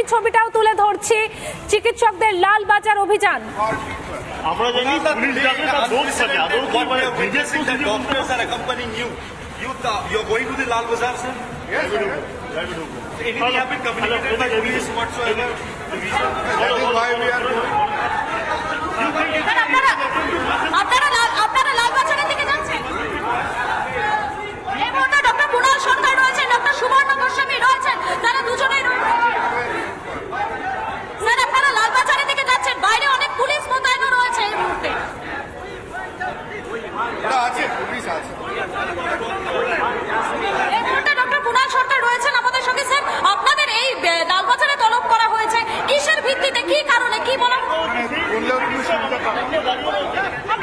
সেই ছবিটাও তুলে ধরছি। চিকিৎসকদের লালবাজার অভিযান। আমরা জানি পুলিশ যাবে তার দোষ থাকে আদৌ government BJP The doctors are accompanying you. You're going to the Lal Bazaar, sir? Yes, sir. Anything have been communicated by police whatsoever? That is why we are going. আপনারা লালবাজারের দিকে যাচ্ছেন। এই মুহূর্তে ডক্টর কুণাল সরকার রয়েছেন, ডক্টর সুবর্ণ গোস্বামী রয়েছেন, তারা দুজনেই রয়েছেন। স্যার, আপনারা লালবাজারের দিকে যাচ্ছেন, বাইরে অনেক পুলিশ মোতায়েন রয়েছে এই মুহূর্তে। আছে পুলিশ আছে। এই মুহূর্তে ডক্টর কুণাল সরকার রয়েছেন আমাদের সঙ্গে। স্যার, আপনাদের এই লালবাজারে তলব করা হয়েছে কিসের ভিত্তিতে, কি কারণে, কি বলা?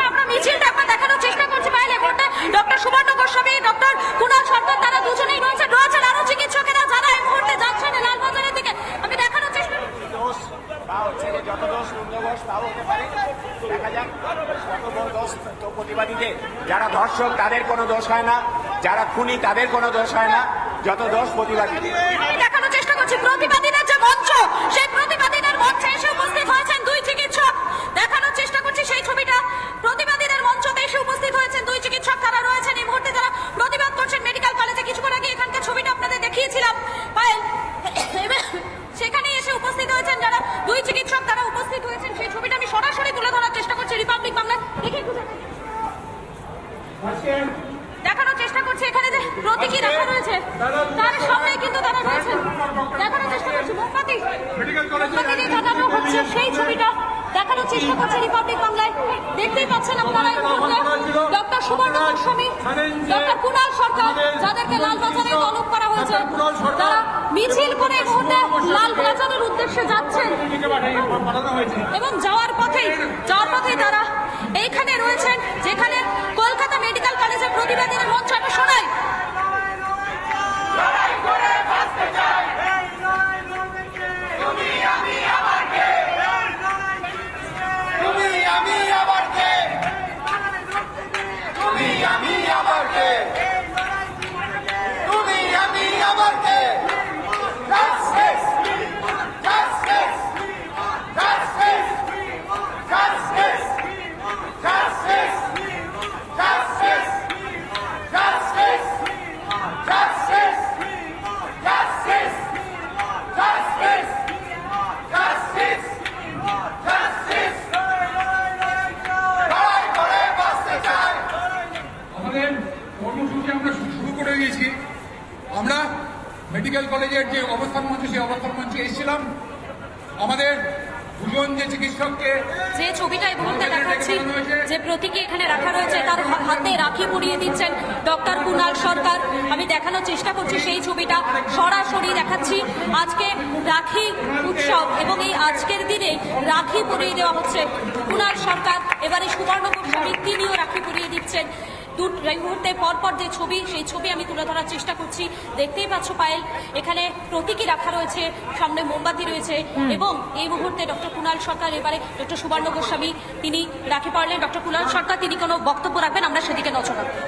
আমরা মিছিলটা আপনার দেখানোর চেষ্টা করছি। বাইরে এই মুহূর্তে ডক্টর সুবর্ণ গোস্বামী, ডক্টর কুণাল সরকার তারা দুজনেই রয়েছেন আরো চিকিৎসকেরা যারা এই মুহূর্তে যাচ্ছেন লালবাজারের দিকে। আমি দেখানোর চেষ্টা যত দোষ বন্দোবস্ত তাও হতে পারে, দেখা যাক কত বড় দোষ। তো প্রতিবাদীদের যারা ধর্ষক তাদের কোনো দোষ হয় না, যারা খুনি তাদের কোনো দোষ হয় না, যত দোষ প্রতিবাদীদের। দেখানোর চেষ্টা করছি প্রতিবাদীদের যে মঞ্চ, সেই প্রতিবাদীদের মঞ্চে এসে উপস্থিত হয়েছেন দুই চিকিৎসক। দেখানোর চেষ্টা করছি সেই ছবিটা। প্রতিবাদীদের মঞ্চতে এসে উপস্থিত হয়েছেন দুই চিকিৎসক, তারা রয়েছেন এই মুহূর্তে, তারা প্রতিবাদ করছেন মেডিকেল কলেজে। কিছুক্ষণ আগে এখানকার ছবিটা আপনাদের দেখিয়েছিলাম পায়েল, সেখানে এসে উপস্থিত হয়েছেন যারা দুই চিকিৎসক, তারা উপস্থিত হয়েছেন। সেই ছবিটা আমি সরাসরি তুলে ধরার চেষ্টা করছি রিপাবলিক বাংলা দেখে দেখানোর চেষ্টা করছি। এখানে যে প্রতীকী রাখা রয়েছে তার সামনে কিন্তু তারা রয়েছেন। দেখানোর চেষ্টা করছি মোমবাতি দিয়ে সাজানো হচ্ছে সেই ছবিটা দেখানোর চেষ্টা করছে রিপাবলিক বাংলায়। দেখতেই পাচ্ছেন আপনারা এই মুহূর্তে ডক্টর সুবর্ণ গোস্বামী, ডক্টর কুণাল সরকার, যাদেরকে লালবাজারে তলব করা হয়েছে, তারা মিছিল করে এই মুহূর্তে লালবাজারের উদ্দেশ্যে যাচ্ছেন এবং যাওয়ার পথেই তারা এইখানে রয়েছেন যেখানে কলকাতা মেডিকেল কলেজের প্রতিবাদীদের মঞ্চ। আমি শোনাই আমরা মেডিকেল কলেজের যে অবস্থান মঞ্চ, সেই অবস্থান মঞ্চে এসেছিলাম। আমাদের দুজন যে চিকিৎসককে যে ছবিটা এই মুহূর্তে দেখাচ্ছি, যে প্রতীকী এখানে রাখা রয়েছে, তার হাতে রাখি পরিয়ে দিচ্ছেন ডক্টর কুণাল সরকার। আমি দেখানোর চেষ্টা করছি সেই ছবিটা সরাসরি দেখাচ্ছি। আজকে রাখি উৎসব এবং এই আজকের দিনে রাখি পরিয়ে দেওয়া হচ্ছে। কুণাল সরকার এবারে সুবর্ণ গোস্বামী তিনিও রাখি পরিয়ে দিচ্ছেন। এই মুহূর্তে পরপর যে ছবি, সেই ছবি আমি তুলে ধরার চেষ্টা করছি। দেখতেই পাচ্ছ পায়েল, এখানে প্রতীকী রাখা রয়েছে, সামনে মোমবাতি রয়েছে এবং এই মুহূর্তে ডক্টর কুণাল সরকার, এবারে ডক্টর সুবর্ণ গোস্বামী তিনি রাখি পড়লেন। ডক্টর কুণাল সরকার তিনি কোনো বক্তব্য রাখবেন, আমরা সেদিকে নজর রাখবো।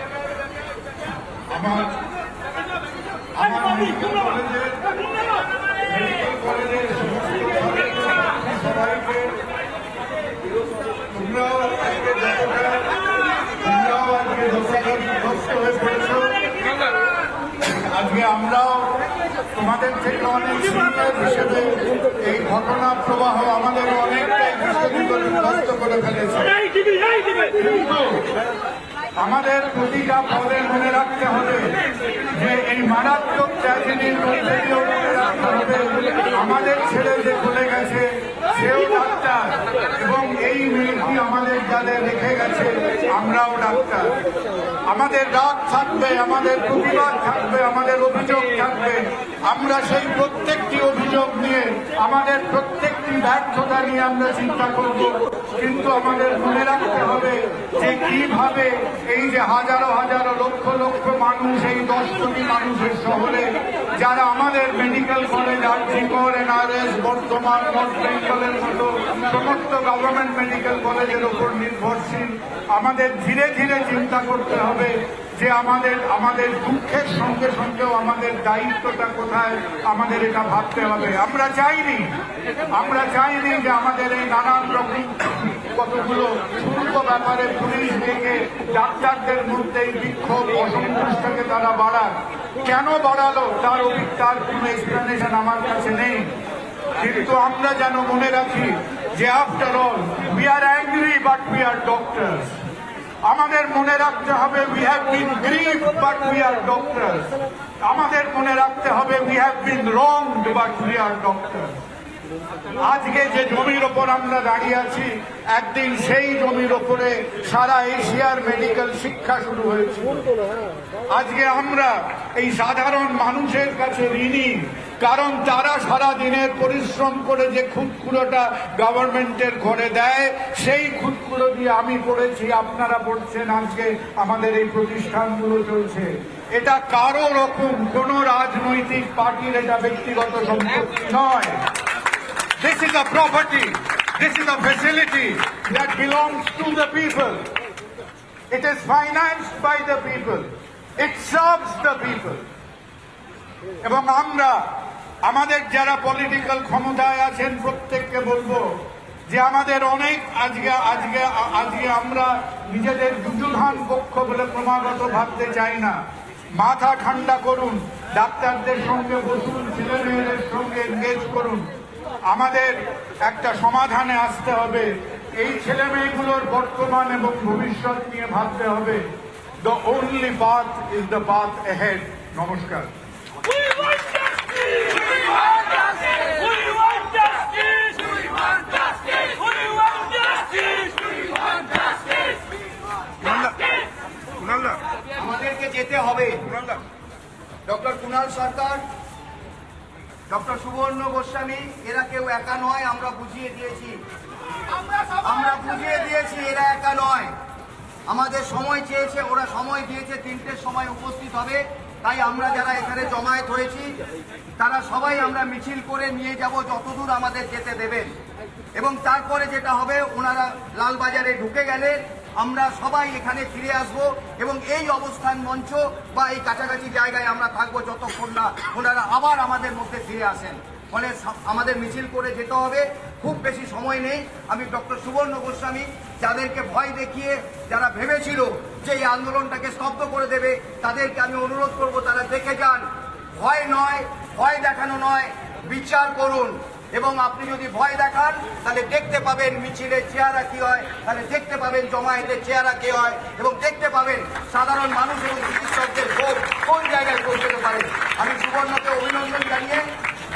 আজকে আমরাও তোমাদের থেকে অনেক সিনিয়র হিসেবে এই ঘটনার প্রবাহ আমাদের অনেকটাই বিধ্বস্ত করে ফেলেছে। আমাদের প্রতিটা পদে মনে রাখতে হবে যে এই মারাত্মক ট্র্যাজেডির মধ্যে দিয়েও মনে রাখতে হবে আমাদের ছেলে যে চলে গেছে সেও ডাক্তার এবং এই মেয়েটি আমাদের যাদের রেখে গেছে আমরাও ডাক্তার। আমাদের রাগ থাকবে, আমাদের প্রতিবাদ থাকবে, আমাদের অভিযোগ থাকবে। আমরা সেই প্রত্যেকটি অভিযোগ নিয়ে, আমাদের প্রত্যেকটি ব্যর্থতা নিয়ে আমরা চিন্তা করব, কিন্তু আমাদের মনে রাখতে হবে যে কিভাবে এই যে হাজারো হাজারো লক্ষ লক্ষ মানুষ, এই 10 কোটি মানুষের শহরে যারা আমাদের medical college, RG Kar, NRS, Bardhaman, north বেঙ্গলের মতো সমস্ত গভর্নমেন্ট মেডিকেল কলেজের উপর নির্ভরশীল, আমাদের ধীরে ধীরে চিন্তা করতে হবে যে আমাদের দুঃখের সঙ্গে সঙ্গেও আমাদের দায়িত্বটা কোথায়, আমাদের এটা ভাবতে হবে। আমরা চাইনি যে আমাদের এই নানান রকম কতগুলো শুল্ক ব্যাপারে পুলিশ থেকে ডাক্তারদের মধ্যে এই বিক্ষোভ অসন্তুষ্টকে তারা বাড়ায়। কেন বাড়ালো তার কোনো এক্সপ্লেনেশন আমার কাছে নেই, কিন্তু আমরা যেন মনে রাখি যে after all we are angry but we are doctors. আমাদের মনে রাখতে হবে we have been grieve but we are doctors. আমাদের মনে রাখতে হবে we have been wronged but we are doctors. আজকে যে জমির ওপর আমরা দাঁড়িয়ে আছি, একদিন সেই জমির ওপরে সারা এশিয়ার মেডিকেল শিক্ষা শুরু হয়েছিল। আজকে আমরা এই সাধারণ মানুষের কাছে ঋণী, কারণ তারা সারা দিনের পরিশ্রম করে যে খুদকুড়োটা গভর্নমেন্টের ঘরে দেয়, সেই খুদকুড়ো দিয়ে আমি পড়েছি, আপনারা পড়ছেন, আজকে আমাদের এই প্রতিষ্ঠানগুলো চলছে। এটা কারো রকম কোন রাজনৈতিক পার্টির এটা ব্যক্তিগত সম্পত্তি নয়। This is a property, this is a facility that belongs to the people. It is financed by the people. It serves the people. এবং আমরা আমাদের যারা পলিটিক্যাল ক্ষমতায় আছেন প্রত্যেককে বলবো যে আমাদের অনেক আজকে আমরা নিজেদের যুযুধান পক্ষ বলে ক্রমাগত ভাবতে চাই না। মাথা ঠান্ডা করুন, ডাক্তারদের সঙ্গে বসুন, ছেলে মেয়েদের সঙ্গে এনগেজ করুন। আমাদের একটা সমাধানে আসতে হবে। এই ছেলে মেয়েগুলোর বর্তমান এবং ভবিষ্যৎ নিয়ে ভাবতে হবে। The only path is the path ahead. নমস্কার। আমাদেরকে যেতে হবে। ডক্টর কুণাল সরকার, ডক্টর সুবর্ণ গোস্বামী, এরা কেউ একা নয়। আমরা বুঝিয়ে দিয়েছি এরা একা নয়। আমাদের সময় চেয়েছে, ওরা সময় দিয়েছে, 3টের সময় উপস্থিত হবে। তাই আমরা যারা এখানে জমায়েত হয়েছি তারা সবাই আমরা মিছিল করে নিয়ে যাব যতদূর আমাদের যেতে দেবেন। এবং তারপরে যেটা হবে, ওনারা লালবাজারে ঢুকে গেলে আমরা সবাই এখানে ফিরে আসব এবং এই অবস্থান মঞ্চ বা এই কাছাকাছি জায়গায় আমরা থাকবো যতক্ষণ না ওনারা আবার আমাদের মধ্যে ফিরে আসেন। ফলে আমাদের মিছিল করে যেতে হবে, খুব বেশি সময় নেই। আমি ডক্টর সুবর্ণ গোস্বামী, যাদেরকে ভয় দেখিয়ে যারা ভেবেছিল যে এই আন্দোলনটাকে স্তব্ধ করে দেবে, তাদেরকে আমি অনুরোধ করব তারা দেখে যান। ভয় নয়, ভয় দেখানো নয়, বিচার করুন। এবং আপনি যদি ভয় দেখান তাহলে দেখতে পাবেন মিছিলের চেহারা কি হয়, তাহলে দেখতে পাবেন জমায়েতের চেহারা কি হয়, এবং দেখতে পাবেন সাধারণ মানুষ এবং চিকিৎসকদের ভোট কোন জায়গায় পৌঁছতে পারে। আমি সুবর্ণকে অভিনন্দন জানিয়ে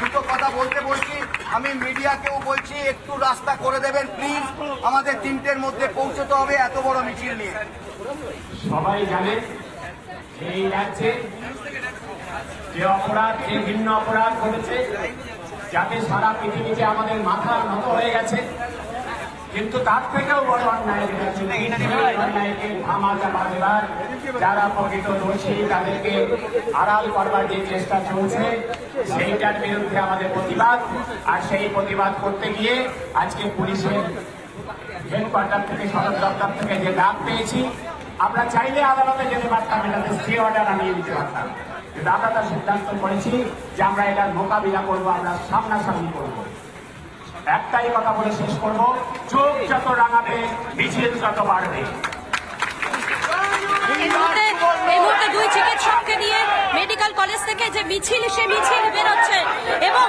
দুটো কথা বলছি। আমি মিডিয়াকেও বলছি, একটু রাস্তা করে দেবেন প্লিজ। আমাদের 3টের মধ্যে পৌঁছতে হবে এত বড় মিছিল নিয়ে। সবাই জানে এই রাজ্যে যে অপরাধ, যে ভিন্ন অপরাধ ঘটেছে, যাতে সারা পৃথিবীতে আমাদের মাথা নত হয়ে গেছে। কিন্তু তার থেকেও বড় অন্যায় অন্যায়কে ধামা চাপা দেবার, যারা প্রকৃত দোষী তাদেরকে আড়াল করবার যে চেষ্টা চলছে, সেইটার বিরুদ্ধে আমাদের প্রতিবাদ। আর সেই প্রতিবাদ করতে গিয়ে আজকে পুলিশের হেডকোয়ার্টার থেকে, সদর দপ্তর থেকে যে ডাক পেয়েছি, আমরা চাইলে আদালতে যেতে পারতাম, এটাতে স্টে অর্ডার আনিয়ে দিতে পারতাম। কিন্তু আমরা তার সিদ্ধান্ত করেছি যে আমরা এটার মোকাবিলা করবো, আমরা সামনাসামনি করবো। একটাই কথা বলে শেষ করব, চোখ যত রাঙাবে মিছিল তত বাড়বে। এই মুহূর্তে 2 চিকিৎসককে নিয়ে মেডিকেল কলেজ থেকে যে মিছিল, সে মিছিল বেরোচ্ছে এবং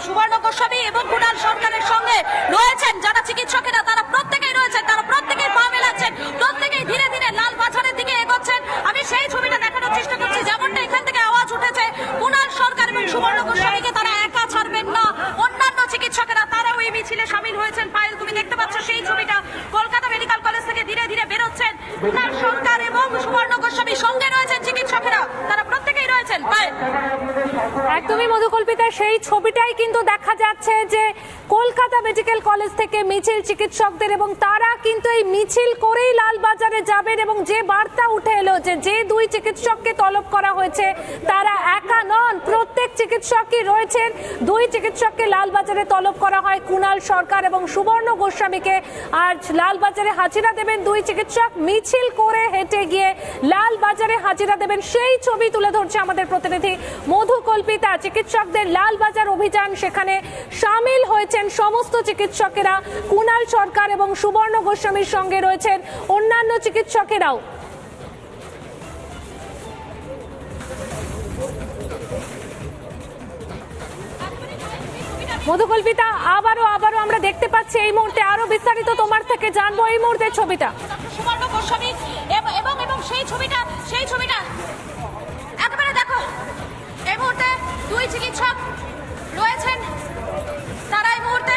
সুবর্ণ গোস্বামী এবং কুণাল সরকারের সঙ্গে রয়েছেন যারা চিকিৎসকেরা, তারা প্রত্যেকেই রয়েছেন, তারা প্রত্যেকেই পা মেলাচ্ছেন, প্রত্যেকেই ধীরে ধীরে লাল বাজারের দিকে এগোচ্ছেন। আমি সেই ছবিটা দেখানোর চেষ্টা করছি, যেমনটা এখান থেকে আওয়াজ উঠেছে, কুণাল সরকার এবং সুবর্ণ গোস্বামীকে তারা একা ছাড়বেন না। অন্যান্য চিকিৎসকেরা তারাও এই মিছিলে সামিল হয়েছেন। পায়েল, তুমি দেখতে পাচ্ছ সেই ছবিটা, কলকাতা মেডিকেল কলেজ থেকে ধীরে ধীরে বেরোচ্ছেন কুণাল সরকার এবং সুবর্ণ গোস্বামী, সঙ্গে রয়েছেন চিকিৎসকেরা, তারা প্রত্যেকেই রয়েছেন। পায়েল, একদমই মধুকল্পিতা, সেই ছবিটাই কিন্তু দেখা যাচ্ছে যে কলকাতা মেডিকেল কলেজ থেকে মিছিল চিকিৎসকদের, এবং তারা কিন্তু এই মিছিল করেই লালবাজারে যাবেন। এবং যে বার্তা উঠে এলো যে দুই চিকিৎসককে তলব করা হয়েছে তারা একা নন, প্রত্যেক চিকিৎসকই রয়েছেন। দুই চিকিৎসককে লালবাজারে তলব করা হয়, কুণাল সরকার এবং সুবর্ণ গোস্বামীকে। আজ লালবাজারে হাজিরা দেবেন দুই চিকিৎসক, মিছিল করে হেঁটে গিয়ে লালবাজারে হাজিরা দেবেন। সেই ছবি তুলে ধরছে আমাদের প্রতিনিধি মধুকল্পিতা। চিকিৎসকদের লালবাজার অভিযান, সেখানে সামিল হয়েছেন সমস্ত চিকিৎসকেরা। কুণাল সরকার এবং সুবর্ণ গোস্বামীর সঙ্গে রয়েছেন অন্যান্য চিকিৎসকেরাও। মধুকল্পিতা, আবারও আমরা দেখতে পাচ্ছি এই মুহূর্তে, আরো বিস্তারিত তোমার থেকে জানবো এই মুহূর্তের ছবিটা। সুবর্ণ গোস্বামী এবং সেই ছবিটা একেবারে দেখো, এই মুহূর্তে দুই চিকিৎসক রয়েছেন, তারা এই মুহূর্তে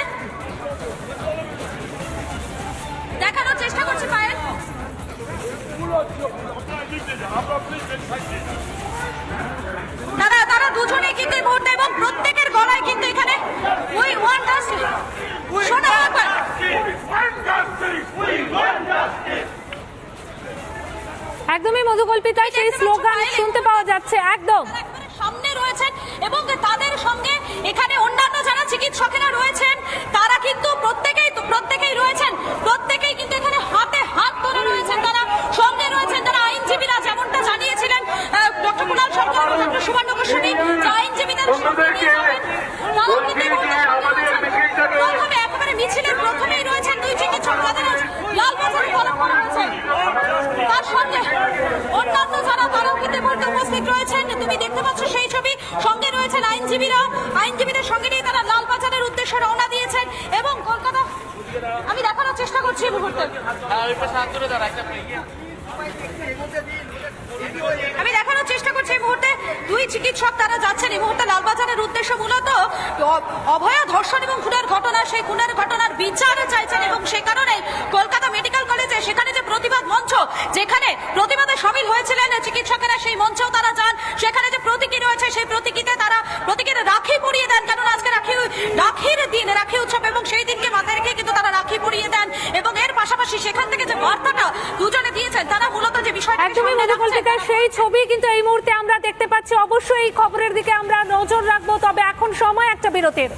দেখানোর চেষ্টা করছে পায়েল। তারা দুজনেই কিন্তু এই মুহূর্তে, এবং প্রত্যেকের গলায় কিন্তু এখানে উই ওয়ান্ট জাস্টিস, শোনা একবার। একদমই মধুকল্পিতা, সেই স্লোগান শুনতে পাওয়া যাচ্ছে একদম সামনে রয়েছেন, এবং তাদের সঙ্গে এখানে অন্যান্য যারা চিকিৎসকেরা রয়েছেন তারা কিন্তু প্রত্যেকেই রয়েছেন, প্রত্যেকেই কিন্তু এখানে হাতে হাত ধরে রয়েছেন। তারা সঙ্গে রয়েছেন যারা আইনজীবীরা, যেমনটা জানিয়েছিলেন ডক্টর কুণাল সরকার এবং ডক্টর সুবর্ণ গোস্বামী, যে আইনজীবীদের সঙ্গে নিয়ে যাবেন। তারা কিন্তু একেবারে মিছিলের প্রথমেই রয়েছেন দুই চিকিৎসক, তাদের লালবাজারে তলব করা হয়েছে। তার সঙ্গে অন্যান্য যারা তারাও কিন্তু উপস্থিত রয়েছেন, তুমি দেখতে পাচ্ছ সেই ছবি। সঙ্গে রয়েছেন আইনজীবীদের সঙ্গে নিয়ে তারা লালবাজারের উদ্দেশ্যে রওনা দিয়েছেন। এবং কলকাতা, আমি দেখানোর চেষ্টা করছি এই মুহূর্তে, দুই চিকিৎসক তারা যাচ্ছেন এই মুহূর্তে লালবাজারের উদ্দেশ্য। মূলত অভয়া ধর্ষণ এবং খুনের ঘটনা, সেই খুনের ঘটনার বিচার চাইছেন, এবং সে কারণে কলকাতা মেডিকেল কলেজে সেখানে যে প্রতিবাদ মঞ্চ, যেখানে প্রতিবাদে সামিল হয়েছিলেন চিকিৎসকেরা, সেই মঞ্চেও তারা যান। সেখানে যে প্রতীকী রয়েছে সেই প্রতীকীতে তারা প্রতীকের রাখি পরিয়ে দেন, কারণ আজকে রাখির দিন, রাখি উৎসব, এবং সেই দিনকে মাথায় রেখে কিন্তু তারা রাখি পরিয়ে দেন। এবং এর পাশাপাশি সেখান থেকে যে বার্তাটা দুজনে দিয়েছেন, তারা মূলত যে বিষয়টা একদমই মধুকল্পিতা, সেই ছবি কিন্তু এই মুহূর্তে আমরা দেখতে পাচ্ছি। অবশ্যই এই খবরের দিকে আমরা নজর রাখবো, তবে এখন সময় একটা বিরতির।